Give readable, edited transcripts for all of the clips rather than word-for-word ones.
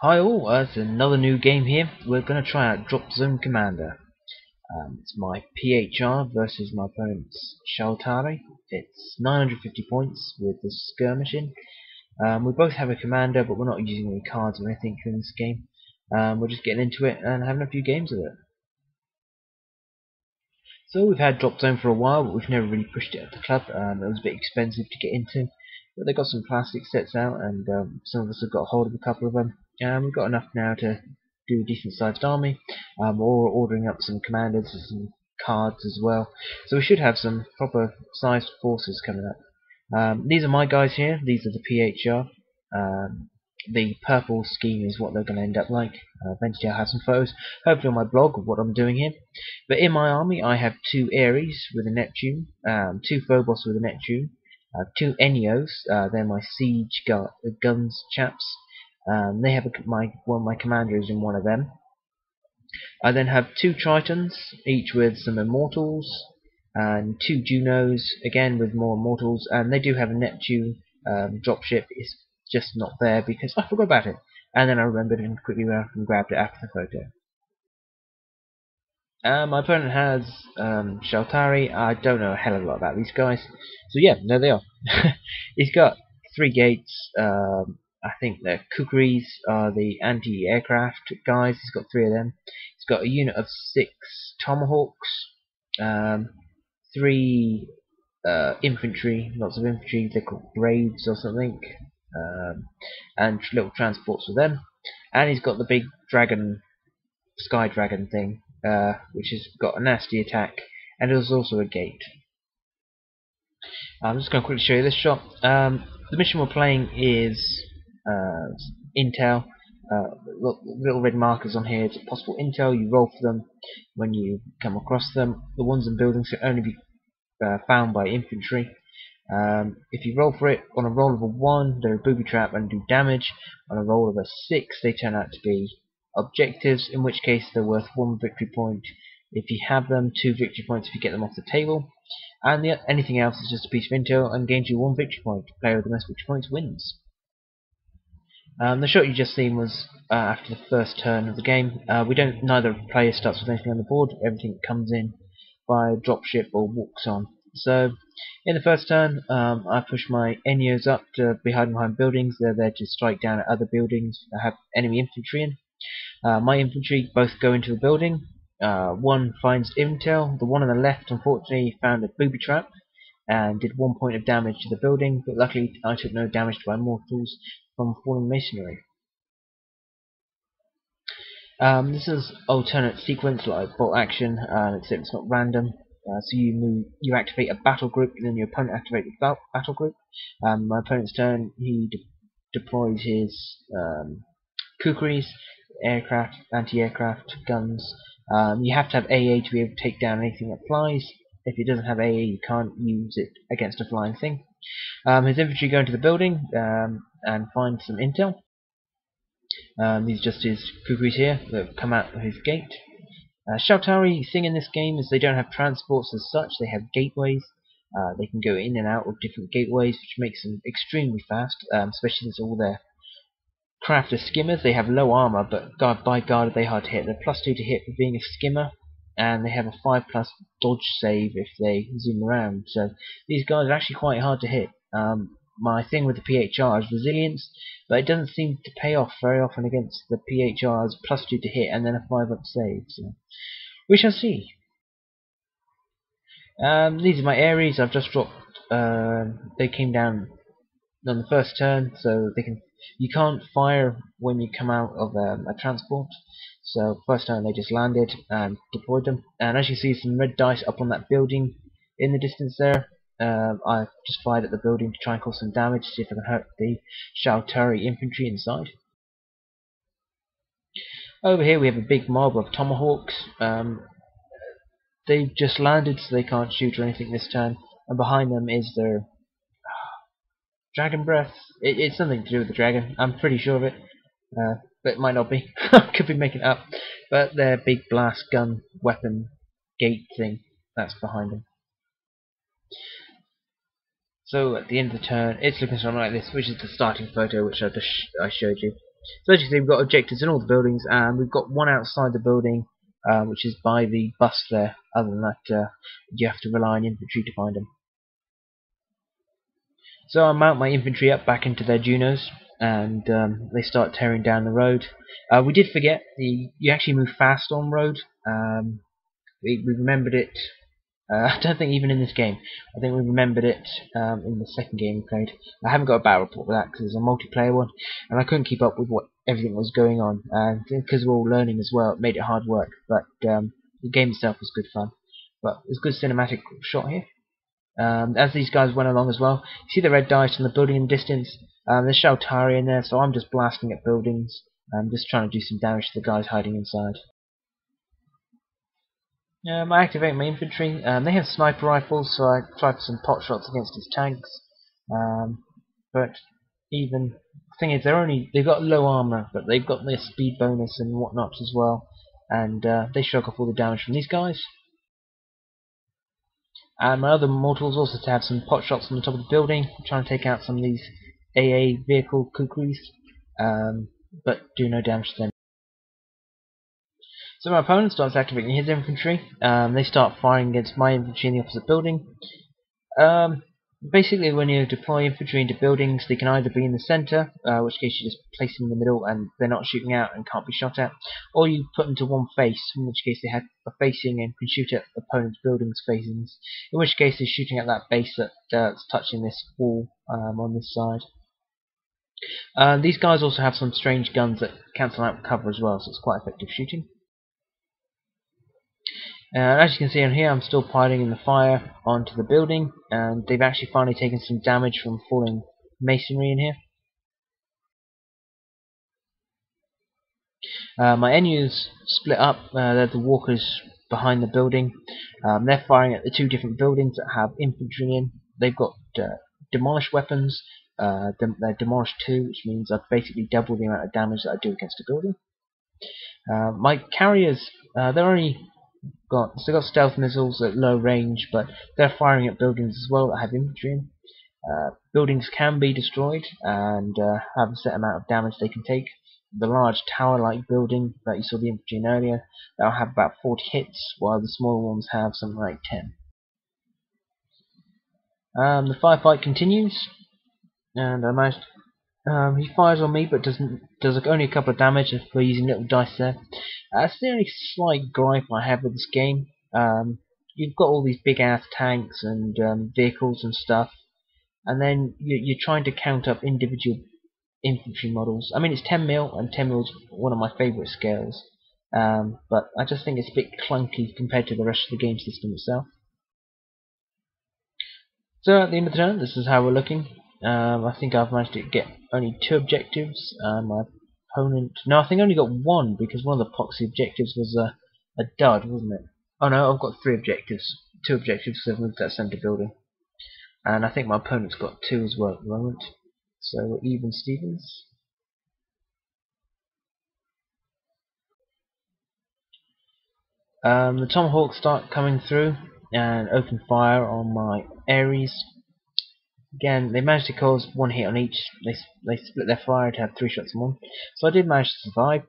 Hi all, it's another new game here. We're going to try out Dropzone Commander. It's my PHR versus my opponent's Shaltari. It's 950 points with the Skirmish in. We both have a commander, but we're not using any cards or anything during this game. We're just getting into it and having a few games of it. So we've had Dropzone for a while, but we've never really pushed it at the club. It was a bit expensive to get into, but they got some plastic sets out, and some of us have got hold of a couple of them. We've got enough now to do a decent sized army. We're ordering up some commanders and some cards as well, so we should have some proper sized forces coming up. These are my guys here. These are the PHR. The purple scheme is what they're going to end up like. Eventually I'll have some photos, hopefully on my blog, of what I'm doing here. But in my army I have 2 Ares with a Neptune, 2 Phobos with a Neptune, 2 Enios, they're my siege guns chaps. They have one of my commanders in one of them. I then have 2 Tritons, each with some Immortals, and 2 Junos, again with more Immortals, and they do have a Neptune dropship. It's just not there because I forgot about it, and then I remembered and quickly ran and grabbed it after the photo. My opponent has Shaltari. I don't know a hell of a lot about these guys, so yeah, there they are. He's got 3 gates. I think the kukris are the anti-aircraft guys. He's got 3 of them. He's got a unit of 6 tomahawks, 3 infantry, lots of infantry. They're called braids or something. And little transports for them, and he's got the big dragon, sky dragon thing, which has got a nasty attack, and there's also a gate. I'm just going to quickly show you this shot. The mission we're playing is intel. Little red markers on here. It's possible intel. You roll for them when you come across them. The ones in buildings can only be found by infantry. If you roll for it, on a roll of a 1, they're a booby trap and do damage. On a roll of a 6, they turn out to be objectives, in which case they're worth 1 victory point if you have them, 2 victory points if you get them off the table, and anything else is just a piece of intel and gains you 1 victory point. The player with the most victory points wins. The shot you just seen was after the first turn of the game. Neither player starts with anything on the board. Everything comes in by dropship or walks on. So, in the first turn, I push my Enios up to be hiding behind buildings. They're there to strike down at other buildings that have enemy infantry in. My infantry both go into the building. One finds intel. The one on the left, unfortunately, found a booby trap and did 1 point of damage to the building, but luckily I took no damage to my mortals from falling masonry. This is alternate sequence like bolt action, except it's not random. So you activate a battle group, and then your opponent activates a battle group. My opponent's turn, he deploys his kukris, aircraft, anti-aircraft guns. You have to have AA to be able to take down anything that flies. If it doesn't have AA, you can't use it against a flying thing. His infantry go into the building and find some intel. These are just his kukris here that come out of his gate. Shaltari thing in this game is they don't have transports as such, they have gateways. They can go in and out of different gateways, which makes them extremely fast, especially since all their craft are skimmers. They have low armor, but by God are they hard to hit. They're +2 to hit for being a skimmer, and they have a 5+ dodge save if they zoom around. So these guys are actually quite hard to hit. My thing with the PHR is resilience, but it doesn't seem to pay off very often against the PHR's +2 to hit and then a 5+ save. So we shall see. These are my Ares. I've just dropped. They came down on the first turn, so you can't fire when you come out of a transport. So first turn they just landed and deployed them. And as you see, some red dice up on that building in the distance there. I just fired at the building to try and cause some damage, to see if I can hurt the Shaltari infantry inside. Over here we have a big mob of tomahawks. They've just landed, so they can't shoot or anything this turn. And behind them is their dragon breath. It's something to do with the dragon. I'm pretty sure of it, but it might not be. Could be making it up. But their big blast gun weapon gate thing, that's behind them. So at the end of the turn, it's looking something like this, which is the starting photo which I showed you. So as you can see, we've got objectives in all the buildings, and we've got one outside the building, which is by the bus there. Other than that, you have to rely on infantry to find them. So I mount my infantry up back into their Junos, and they start tearing down the road. We did forget, you actually move fast on road. We remembered it. I don't think even in this game. I think we remembered it in the second game we played. I haven't got a battle report with that because it's a multiplayer one, and I couldn't keep up with what everything was going on. And because we're all learning as well, it made it hard work. But the game itself was good fun. But it's a good cinematic shot here. As these guys went along as well, you see the red dice on the building in the distance. There's Shaltari in there, so I'm just blasting at buildings. I'm just trying to do some damage to the guys hiding inside. I activate my infantry. They have sniper rifles, so I try for some pot shots against his tanks. But even the thing is, they've got low armor, but they've got their speed bonus and whatnot as well, and they shrug off all the damage from these guys. And my other mortals also to have some pot shots on the top of the building, trying to take out some of these AA vehicle kukris, but do no damage to them. So my opponent starts activating his infantry. They start firing against my infantry in the opposite building. Basically, when you deploy infantry into buildings, they can either be in the center, which case you just place them in the middle and they're not shooting out and can't be shot at, or you put them to one face, in which case they have a facing and can shoot at opponent's buildings' facings, in which case they're shooting at that base that's touching this wall on this side. These guys also have some strange guns that cancel out cover as well, so it's quite effective shooting. As you can see on here, I'm still piling in the fire onto the building, and they've actually finally taken some damage from falling masonry in here. My NUs split up. They're the walkers behind the building. They're firing at the two different buildings that have infantry in. They've got demolished weapons. They're demolished 2, which means I've basically doubled the amount of damage that I do against a building. My carriers, they've got stealth missiles at low range, but they're firing at buildings as well that have infantry in. Buildings can be destroyed and have a set amount of damage they can take. The large tower-like building that you saw the infantry in earlier, that'll have about 40 hits, while the smaller ones have something like 10. The firefight continues, and I managed. He fires on me, but does only a couple of damage for using little dice there. That's the only slight gripe I have with this game. You've got all these big ass tanks and vehicles and stuff, and then you're trying to count up individual infantry models. I mean, it's 10 mil, and 10 mil is one of my favourite scales, but I just think it's a bit clunky compared to the rest of the game system itself. So at the end of the turn, this is how we're looking. I think I've managed to get only 2 objectives. My opponent, no, I think I only got 1 because one of the proxy objectives was a dud, wasn't it? Oh no, I've got 3 objectives. 2 objectives, so I've moved that centre building. And I think my opponent's got 2 as well at the moment. So we're even Stevens. The Tomahawks start coming through and open fire on my Ares. Again, they managed to cause 1 hit on each. They split their fire to have 3 shots in one. So I did manage to survive.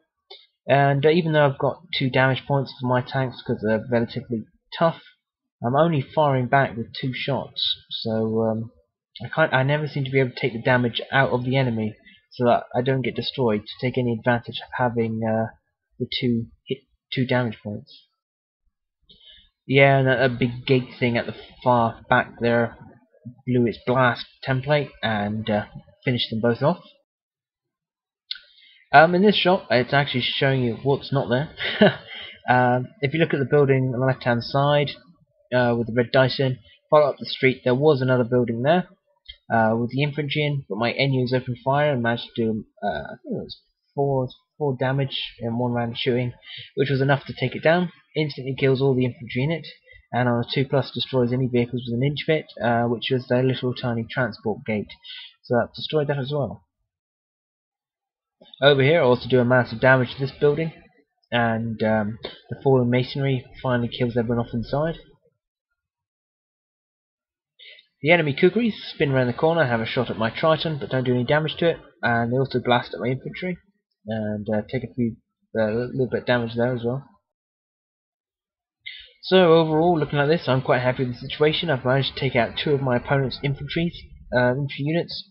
And even though I've got 2 damage points for my tanks because they're relatively tough, I'm only firing back with 2 shots. So I never seem to be able to take the damage out of the enemy, so that I don't get destroyed, to take any advantage of having the 2 damage points. Yeah, and a big gate thing at the far back there blew its blast template and finished them both off. In this shot, it's actually showing you what's not there. If you look at the building on the left hand side with the red dice in, follow up the street, there was another building there with the infantry in, but my NUs opened fire and managed to do I think it was 4 damage in 1 round of shooting, which was enough to take it down. Instantly kills all the infantry in it, and on a 2+ destroys any vehicles with an inch fit, which was their little tiny transport gate. So that destroyed that as well. Over here I also do a massive damage to this building, and the fallen masonry finally kills everyone off inside. The enemy kukris spin around the corner, have a shot at my Triton, but don't do any damage to it, and they also blast at my infantry. and take a little bit of damage there as well. So overall, looking at this, I'm quite happy with the situation. I've managed to take out 2 of my opponent's infantry units,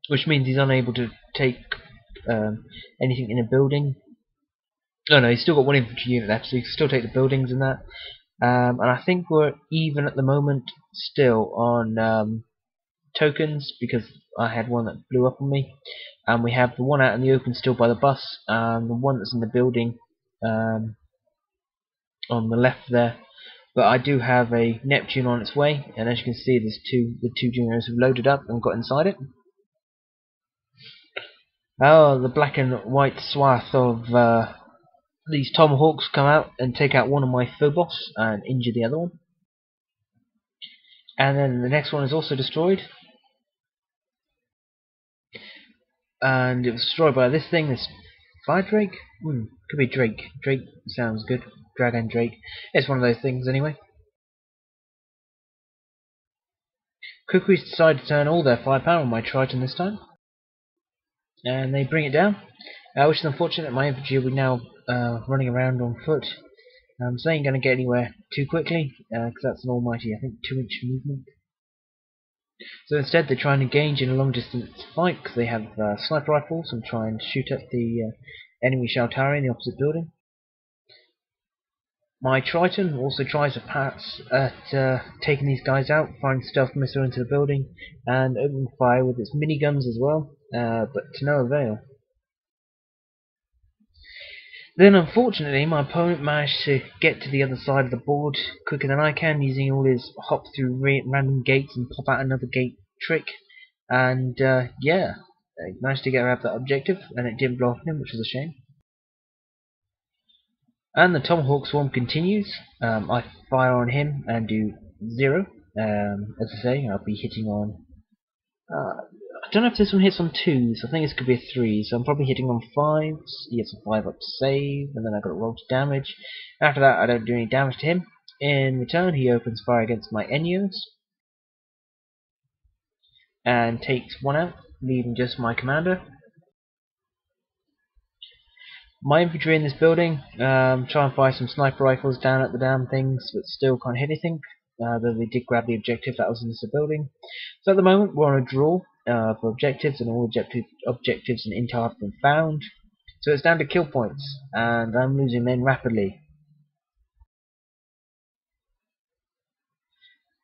which means he's unable to take anything in a building. Oh no, he's still got 1 infantry unit left, so he can still take the buildings and that. And I think we're even at the moment still on tokens, because I had one that blew up on me. And we have the one out in the open still by the bus, and the one that's in the building on the left there. But I do have a Neptune on its way, and as you can see, the two juniors have loaded up and got inside it. Oh, the black and white swath of these tomahawks come out and take out one of my phobos and injure the other one. And then the next one is also destroyed. And it was destroyed by this thing, this fire drake? Could be Drake. Drake sounds good. Dragon Drake. It's one of those things anyway. Cuckoos decide to turn all their firepower on my Triton this time. And they bring it down. Which is unfortunate. My infantry will be now running around on foot. So they ain't going to get anywhere too quickly, because that's an almighty, I think, 2-inch movement. So instead they try and engage in a long distance fight, because they have sniper rifles and try and shoot at the enemy Shaltari in the opposite building. My Triton also tries to pass at taking these guys out, firing stealth missile into the building, and opening fire with its miniguns as well, but to no avail. Then unfortunately my opponent managed to get to the other side of the board quicker than I can, using all his hop through random gates and pop out another gate trick, and yeah, he managed to grab that objective, and it didn't blow up on him, which was a shame. And the Tomahawk swarm continues. I fire on him and do 0. As I say, I'll be hitting on I don't know if this one hits on 2s, I think this could be a 3, so I'm probably hitting on 5s. He gets a 5 up to save, and then I've got to roll to damage. After that, I don't do any damage to him. In return, he opens fire against my Enyos, and takes 1 out, leaving just my commander. My infantry in this building try and fire some sniper rifles down at the damn things, but still can't hit anything, though they did grab the objective that was in this building. So at the moment, we're on a draw for objectives, and all objectives and intel have been found. So it's down to kill points, and I'm losing men rapidly.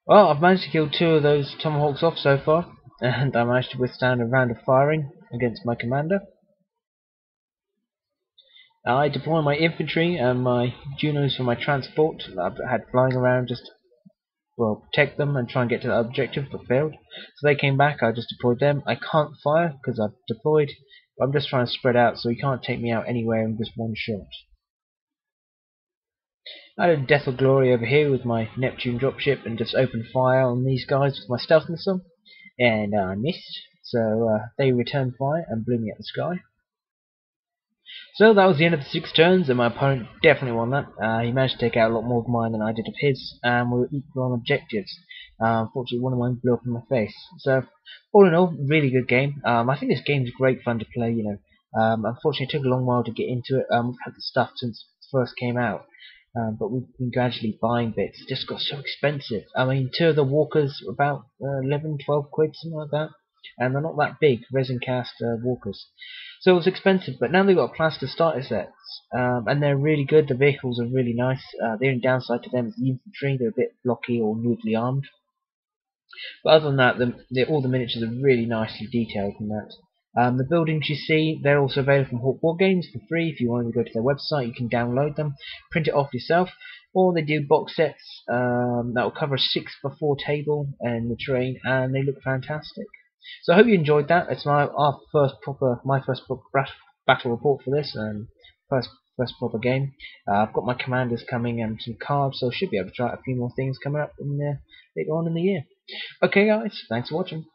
Well, I've managed to kill 2 of those Tomahawks off so far, and I managed to withstand a round of firing against my commander. I deploy my infantry and my Junos for my transport that I've had flying around, just protect them and try and get to that objective, but failed. So they came back, I just deployed them. I can't fire because I've deployed, but I'm just trying to spread out so he can't take me out anywhere in just 1 shot. I had a death or glory over here with my Neptune dropship and just opened fire on these guys with my stealth missile, and I missed. So they returned fire and blew me at the sky. So that was the end of the 6 turns, and my opponent definitely won that. He managed to take out a lot more of mine than I did of his, and we were equal on objectives. Unfortunately, one of mine blew up in my face. So, all in all, really good game. I think this game's great fun to play, you know. Unfortunately, it took a long while to get into it. We've had the stuff since it first came out, but we've been gradually buying bits. It just got so expensive. I mean, 2 of the walkers were about 11, 12 quid, something like that. And they're not that big, resin cast walkers. So it was expensive, but now they've got plaster starter sets, and they're really good. The vehicles are really nice. The only downside to them is the infantry. They're a bit blocky or newly armed. But other than that, all the miniatures are really nicely detailed in that. The buildings you see, they're also available from Hawk War Games for free. If you want to go to their website, you can download them, print it off yourself, or they do box sets that will cover a 6x4 table and the terrain, and they look fantastic. So I hope you enjoyed that. It's my first proper battle report for this, and first proper game. I've got my commanders coming and some cards, so I should be able to try out a few more things coming up later on in the year. Okay guys, thanks for watching.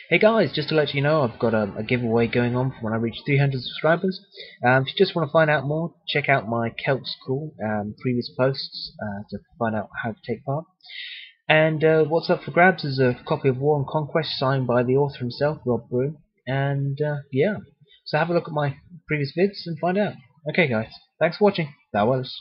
Hey guys, just to let you know, I've got a giveaway going on for when I reach 300 subscribers. If you just want to find out more, check out my Celt School previous posts to find out how to take part. And what's up for grabs is a copy of War and Conquest signed by the author himself, Rob Broom. And yeah, so have a look at my previous vids and find out. Okay guys, thanks for watching. That was.